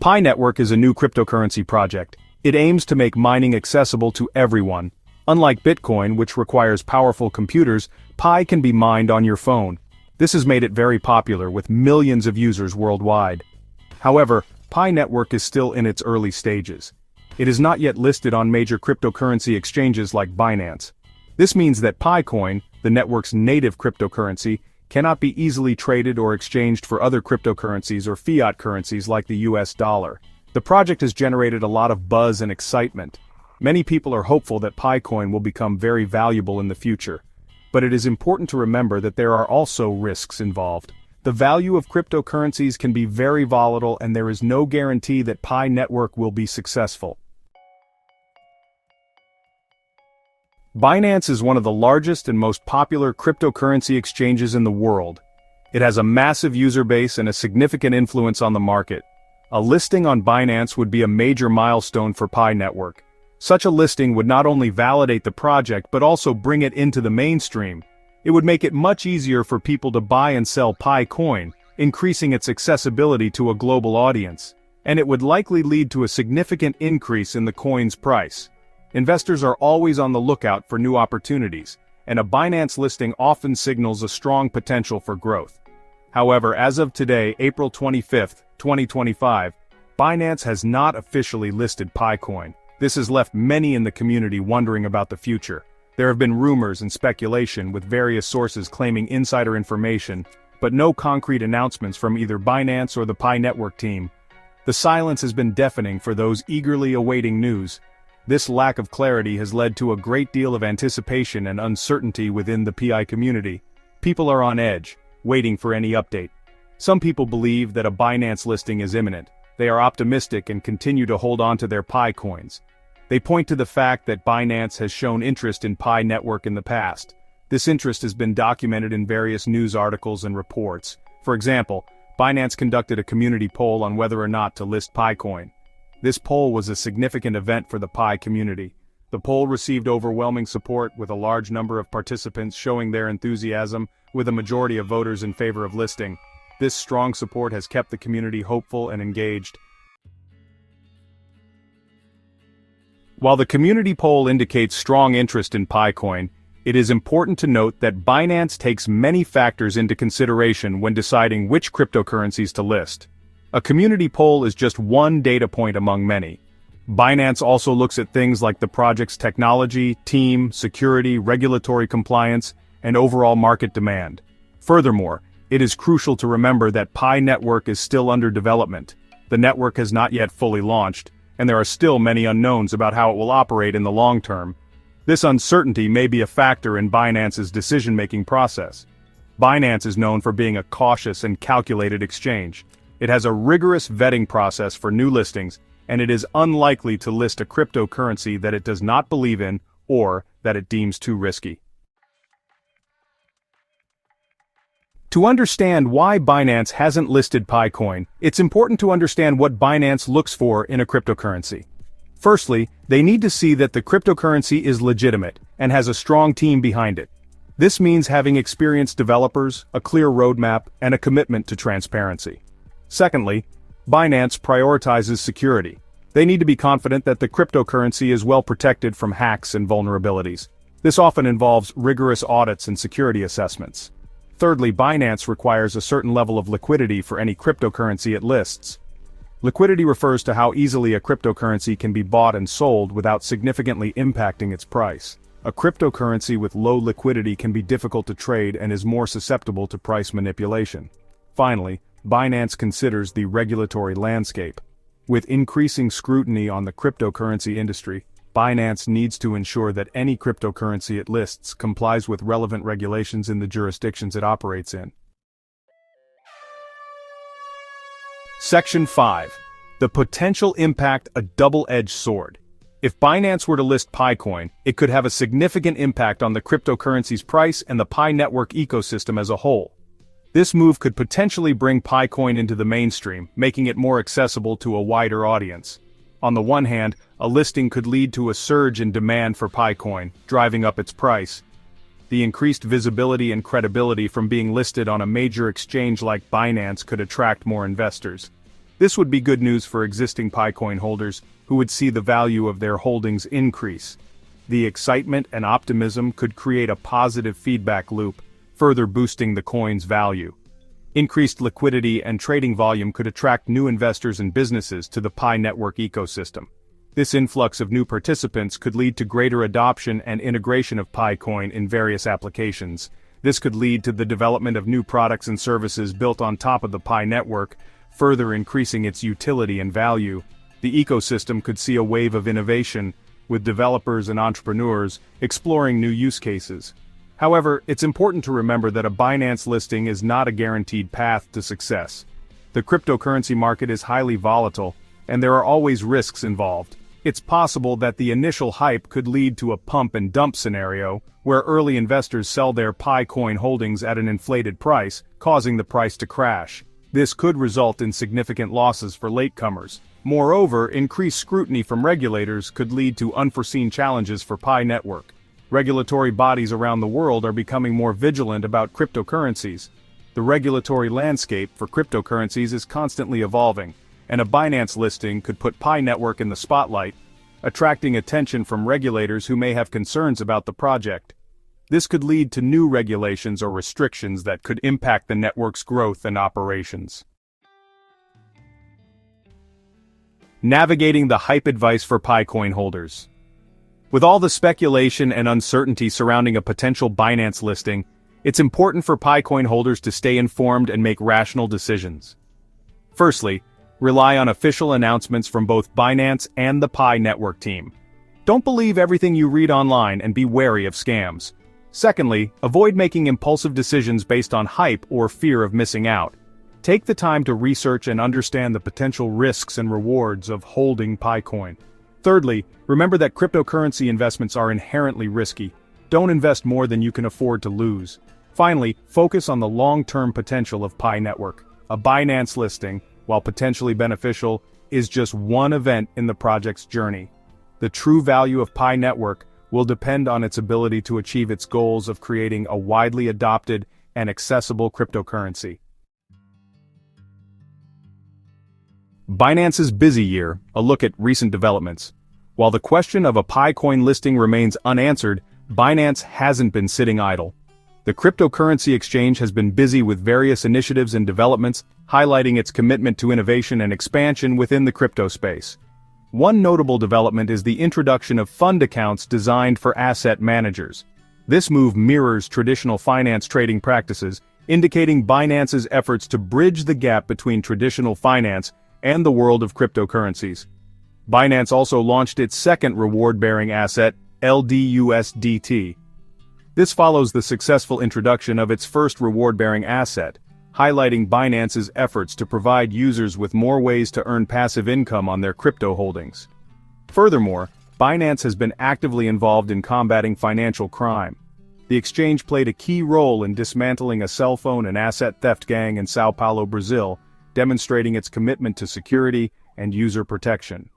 PiNetwork is a new cryptocurrency project. It aims to make mining accessible to everyone. Unlike Bitcoin, which requires powerful computers, Pi can be mined on your phone. This has made it very popular with millions of users worldwide. However, PiNetwork is still in its early stages. It is not yet listed on major cryptocurrency exchanges like Binance. This means that PiCoin, the network's native cryptocurrency, cannot be easily traded or exchanged for other cryptocurrencies or fiat currencies like the US dollar. The project has generated a lot of buzz and excitement. Many people are hopeful that PiCoin will become very valuable in the future. But it is important to remember that there are also risks involved. The value of cryptocurrencies can be very volatile, and there is no guarantee that PiNetwork will be successful. Binance is one of the largest and most popular cryptocurrency exchanges in the world. It has a massive user base and a significant influence on the market. A listing on Binance would be a major milestone for PiNetwork. Such a listing would not only validate the project but also bring it into the mainstream. It would make it much easier for people to buy and sell PiCoin, increasing its accessibility to a global audience. And it would likely lead to a significant increase in the coin's price. Investors are always on the lookout for new opportunities, and a Binance listing often signals a strong potential for growth. However, as of today, April 25, 2025, Binance has not officially listed PiCoin. This has left many in the community wondering about the future. There have been rumors and speculation with various sources claiming insider information, but no concrete announcements from either Binance or the PiNetwork team. The silence has been deafening for those eagerly awaiting news. This lack of clarity has led to a great deal of anticipation and uncertainty within the PI community. People are on edge, waiting for any update. Some people believe that a Binance listing is imminent. They are optimistic and continue to hold on to their Pi coins. They point to the fact that Binance has shown interest in PiNetwork in the past. This interest has been documented in various news articles and reports. For example, Binance conducted a community poll on whether or not to list PiCoin. This poll was a significant event for the Pi community. The poll received overwhelming support, with a large number of participants showing their enthusiasm, with a majority of voters in favor of listing. This strong support has kept the community hopeful and engaged. While the community poll indicates strong interest in PiCoin, it is important to note that Binance takes many factors into consideration when deciding which cryptocurrencies to list. A community poll is just one data point among many. Binance also looks at things like the project's technology, team, security, regulatory compliance, and overall market demand. Furthermore, it is crucial to remember that PiNetwork is still under development. The network has not yet fully launched, and there are still many unknowns about how it will operate in the long term. This uncertainty may be a factor in Binance's decision-making process. Binance is known for being a cautious and calculated exchange. It has a rigorous vetting process for new listings, and it is unlikely to list a cryptocurrency that it does not believe in or that it deems too risky. To understand why Binance hasn't listed PiCoin, it's important to understand what Binance looks for in a cryptocurrency. Firstly, they need to see that the cryptocurrency is legitimate and has a strong team behind it. This means having experienced developers, a clear roadmap, and a commitment to transparency. Secondly, Binance prioritizes security. They need to be confident that the cryptocurrency is well protected from hacks and vulnerabilities. This often involves rigorous audits and security assessments. Thirdly, Binance requires a certain level of liquidity for any cryptocurrency it lists. Liquidity refers to how easily a cryptocurrency can be bought and sold without significantly impacting its price. A cryptocurrency with low liquidity can be difficult to trade and is more susceptible to price manipulation. Finally, Binance considers the regulatory landscape. With increasing scrutiny on the cryptocurrency industry, Binance needs to ensure that any cryptocurrency it lists complies with relevant regulations in the jurisdictions it operates in. Section 5. The potential impact: a double-edged sword. If Binance were to list PiCoin, it could have a significant impact on the cryptocurrency's price and the PiNetwork ecosystem as a whole. This move could potentially bring PiCoin into the mainstream, making it more accessible to a wider audience. On the one hand, a listing could lead to a surge in demand for PiCoin, driving up its price. The increased visibility and credibility from being listed on a major exchange like Binance could attract more investors. This would be good news for existing PiCoin holders who would see the value of their holdings increase. The excitement and optimism could create a positive feedback loop, further boosting the coin's value. Increased liquidity and trading volume could attract new investors and businesses to the PiNetwork ecosystem. This influx of new participants could lead to greater adoption and integration of PiCoin in various applications. This could lead to the development of new products and services built on top of the PiNetwork, further increasing its utility and value. The ecosystem could see a wave of innovation, with developers and entrepreneurs exploring new use cases. However, it's important to remember that a Binance listing is not a guaranteed path to success. The cryptocurrency market is highly volatile, and there are always risks involved. It's possible that the initial hype could lead to a pump and dump scenario, where early investors sell their PiCoin holdings at an inflated price, causing the price to crash. This could result in significant losses for latecomers. Moreover, increased scrutiny from regulators could lead to unforeseen challenges for PiNetwork. Regulatory bodies around the world are becoming more vigilant about cryptocurrencies. The regulatory landscape for cryptocurrencies is constantly evolving, and a Binance listing could put PiNetwork in the spotlight, attracting attention from regulators who may have concerns about the project. This could lead to new regulations or restrictions that could impact the network's growth and operations. Navigating the hype advice for PiCoin holders. With all the speculation and uncertainty surrounding a potential Binance listing, it's important for PiCoin holders to stay informed and make rational decisions. Firstly, rely on official announcements from both Binance and the PiNetwork team. Don't believe everything you read online and be wary of scams. Secondly, avoid making impulsive decisions based on hype or fear of missing out. Take the time to research and understand the potential risks and rewards of holding PiCoin. Thirdly, remember that cryptocurrency investments are inherently risky. Don't invest more than you can afford to lose. Finally, focus on the long-term potential of PiNetwork. A Binance listing, while potentially beneficial, is just one event in the project's journey. The true value of PiNetwork will depend on its ability to achieve its goals of creating a widely adopted and accessible cryptocurrency. Binance's busy year, a look at recent developments. While the question of a PiCoin listing remains unanswered, Binance hasn't been sitting idle. The cryptocurrency exchange has been busy with various initiatives and developments, highlighting its commitment to innovation and expansion within the crypto space. One notable development is the introduction of fund accounts designed for asset managers. This move mirrors traditional finance trading practices, indicating Binance's efforts to bridge the gap between traditional finance and the world of cryptocurrencies. Binance also launched its second reward-bearing asset, LDUSDT. This follows the successful introduction of its first reward-bearing asset, highlighting Binance's efforts to provide users with more ways to earn passive income on their crypto holdings. Furthermore, Binance has been actively involved in combating financial crime. The exchange played a key role in dismantling a cell phone and asset theft gang in Sao Paulo, Brazil, demonstrating its commitment to security and user protection.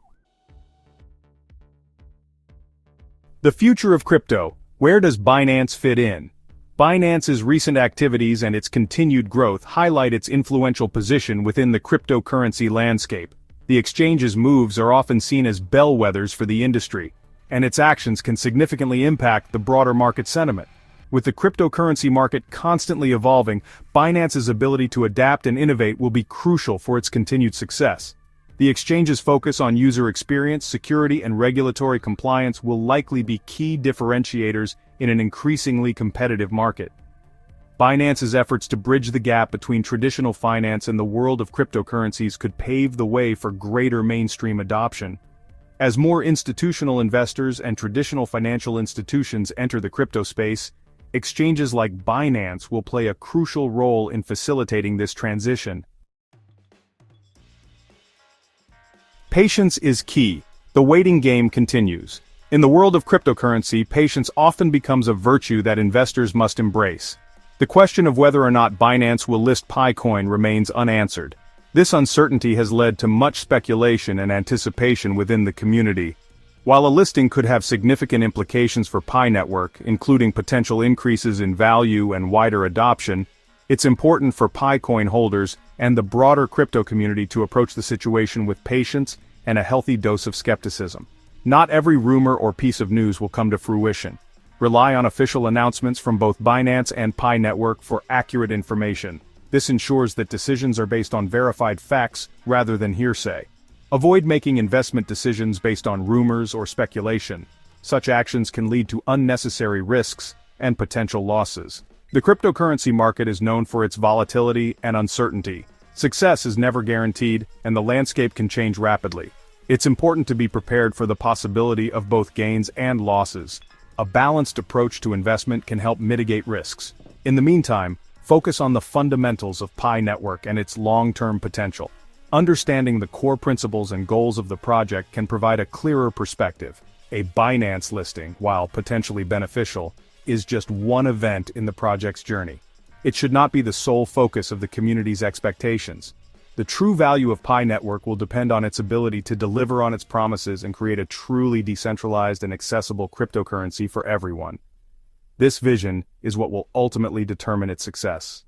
The future of crypto. Where does Binance fit in? Binance's recent activities and its continued growth highlight its influential position within the cryptocurrency landscape. The exchange's moves are often seen as bellwethers for the industry, and its actions can significantly impact the broader market sentiment. With the cryptocurrency market constantly evolving, Binance's ability to adapt and innovate will be crucial for its continued success. The exchange's focus on user experience, security, and regulatory compliance will likely be key differentiators in an increasingly competitive market. Binance's efforts to bridge the gap between traditional finance and the world of cryptocurrencies could pave the way for greater mainstream adoption. As more institutional investors and traditional financial institutions enter the crypto space, exchanges like Binance will play a crucial role in facilitating this transition. Patience is key. The waiting game continues. In the world of cryptocurrency, patience often becomes a virtue that investors must embrace. The question of whether or not Binance will list PiCoin remains unanswered. This uncertainty has led to much speculation and anticipation within the community. While a listing could have significant implications for PiNetwork, including potential increases in value and wider adoption, it's important for PiCoin holders and the broader crypto community to approach the situation with patience and a healthy dose of skepticism. Not every rumor or piece of news will come to fruition. Rely on official announcements from both Binance and PiNetwork for accurate information. This ensures that decisions are based on verified facts rather than hearsay. Avoid making investment decisions based on rumors or speculation. Such actions can lead to unnecessary risks and potential losses. The cryptocurrency market is known for its volatility and uncertainty. Success is never guaranteed, and the landscape can change rapidly. It's important to be prepared for the possibility of both gains and losses. A balanced approach to investment can help mitigate risks. In the meantime, focus on the fundamentals of PiNetwork and its long-term potential. Understanding the core principles and goals of the project can provide a clearer perspective. A Binance listing, while potentially beneficial, is just one event in the project's journey. It should not be the sole focus of the community's expectations. The true value of PiNetwork will depend on its ability to deliver on its promises and create a truly decentralized and accessible cryptocurrency for everyone. This vision is what will ultimately determine its success.